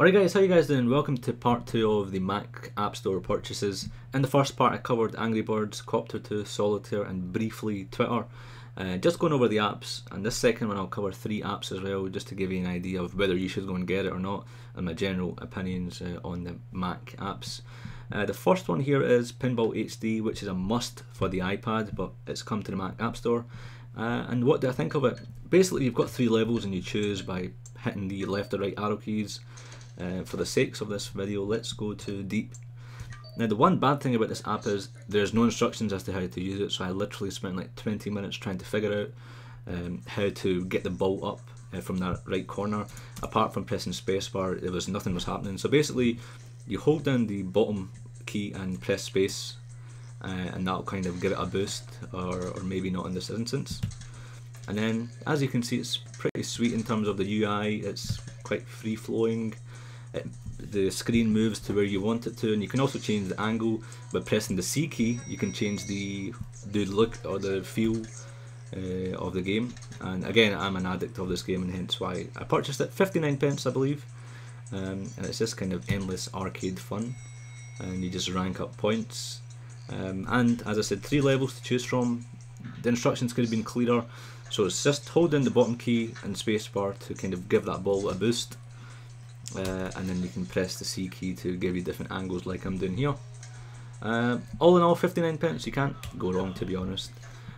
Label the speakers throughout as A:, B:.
A: Alright guys, how you guys doing? Welcome to part 2 of the Mac App Store purchases. In the first part I covered Angry Birds, Copter 2, Solitaire and briefly Twitter. Just going over the apps, and this second one I'll cover 3 apps as well, just to give you an idea of whether you should go and get it or not, and my general opinions on the Mac apps. The first one here is Pinball HD, which is a must for the iPad, but it's come to the Mac App Store. And what do I think of it? Basically you've got 3 levels and you choose by hitting the left or right arrow keys. For the sakes of this video, let's go to deep. Now the one bad thing about this app is there's no instructions as to how to use it, so I literally spent like 20 minutes trying to figure out how to get the ball up from that right corner. Apart from pressing spacebar, nothing was happening. So basically you hold down the bottom key and press space, and that'll kind of give it a boost, or maybe not in this instance. And then as you can see, it's pretty sweet in terms of the UI. It's quite free flowing. The screen moves to where you want it to, and you can also change the angle by pressing the C key. You can change the look or the feel of the game. And again, I'm an addict of this game, and hence why I purchased it. 59p I believe, and it's just kind of endless arcade fun, and you just rank up points. And as I said, 3 levels to choose from. The instructions could have been clearer, so it's just hold down the bottom key and spacebar to kind of give that ball a boost. And then you can press the C key to give you different angles like I'm doing here. All in all, 59p, you can't go wrong, to be honest.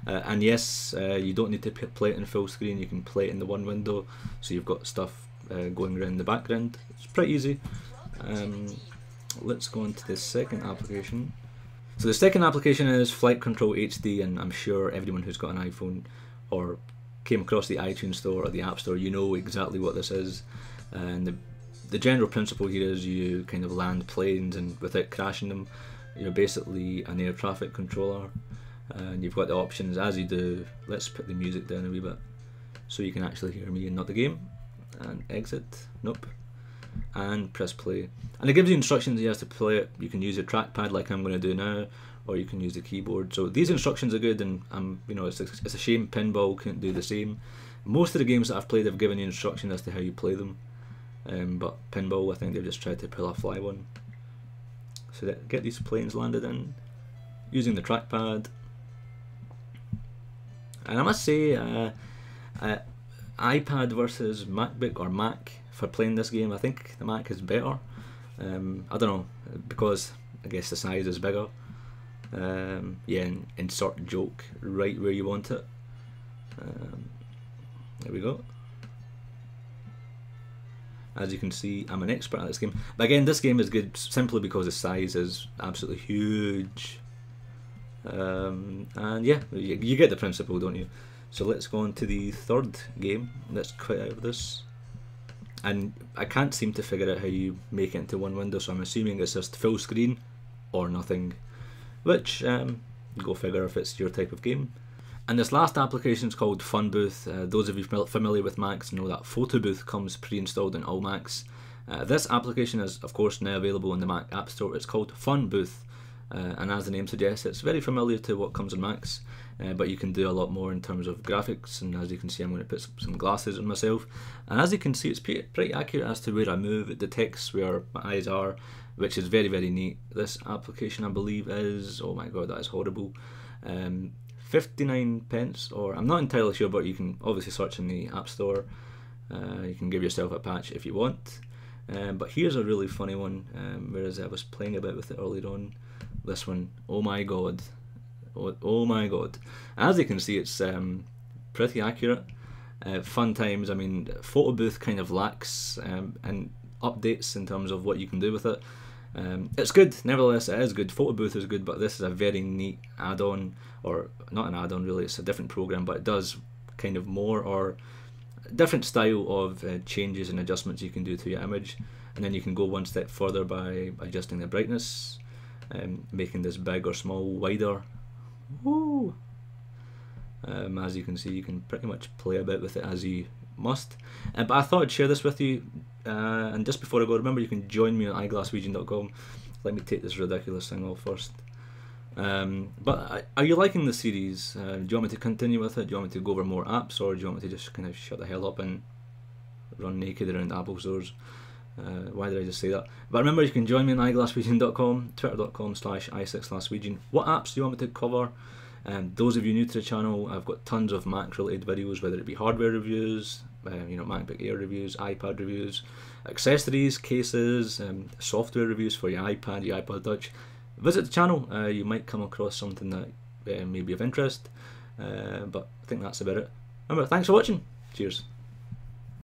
A: And yes, you don't need to play it in full screen, you can play it in the one window, so you've got stuff going around the background. It's pretty easy. Let's go on to the second application. So the second application is Flight Control HD, and I'm sure everyone who's got an iPhone or came across the iTunes Store or the App Store, you know exactly what this is. And the general principle here is you kind of land planes, and without crashing them, you're basically an air traffic controller, and you've got the options as you do. Let's put the music down a wee bit so you can actually hear me and not the game. And exit, nope, and press play. And it gives you instructions you have to play it. You can use your trackpad like I'm going to do now, or you can use the keyboard. So these instructions are good, and you know, it's a shame Pinball couldn't do the same. Most of the games that I've played have given you instructions as to how you play them. But Pinball, I think they've just tried to pull a fly one. So get these planes landed in using the trackpad. And I must say, iPad versus MacBook or Mac for playing this game, I think the Mac is better. I don't know, because I guess the size is bigger. Yeah, and insert joke right where you want it. There we go. As you can see, I'm an expert at this game. But again, this game is good simply because the size is absolutely huge. And yeah, you get the principle, don't you? So let's go on to the third game. Let's quit out of this. And I can't seem to figure out how you make it into one window, so I'm assuming it's just full screen or nothing. Which, go figure if it's your type of game. And this last application is called Fun Booth. Those of you familiar with Macs know that Photo Booth comes pre-installed in all Macs. This application is of course now available in the Mac App Store. It's called Fun Booth, and as the name suggests, it's very familiar to what comes in Macs, but you can do a lot more in terms of graphics. And as you can see, I'm going to put some glasses on myself, and as you can see, it's pretty accurate as to where I move. It detects where my eyes are, which is very, very neat. This application, I believe, is, oh my god, that is horrible, 59p, or I'm not entirely sure, but you can obviously search in the App Store. You can give yourself a patch if you want. But here's a really funny one, whereas I was playing about with it earlier on. This one, oh my god, oh my god. As you can see, it's pretty accurate. Fun times. I mean, Photo Booth kind of lacks and updates in terms of what you can do with it. It's good, nevertheless it is good. Photo Booth is good, but this is a very neat add-on, or not an add-on really, it's a different program, but it does kind of more or different style of changes and adjustments you can do to your image. And then you can go one step further by adjusting the brightness, making this big or small, wider. Woo! As you can see, you can pretty much play about with it as you must. But I thought I'd share this with you. And just before I go, remember you can join me on iGlaswegian.com. Let me take this ridiculous thing off first. But are you liking the series? Do you want me to continue with it? Do you want me to go over more apps, or do you want me to just kind of shut the hell up and run naked around Apple stores? Why did I just say that? But remember, you can join me on iGlaswegian.com, twitter.com/i6glasswegian. What apps do you want me to cover? Those of you new to the channel, I've got tons of Mac related videos, whether it be hardware reviews, MacBook Air reviews, iPad reviews, accessories, cases, software reviews for your iPad, your iPod Touch. Visit the channel, you might come across something that may be of interest, but I think that's about it. Remember, thanks for watching. Cheers.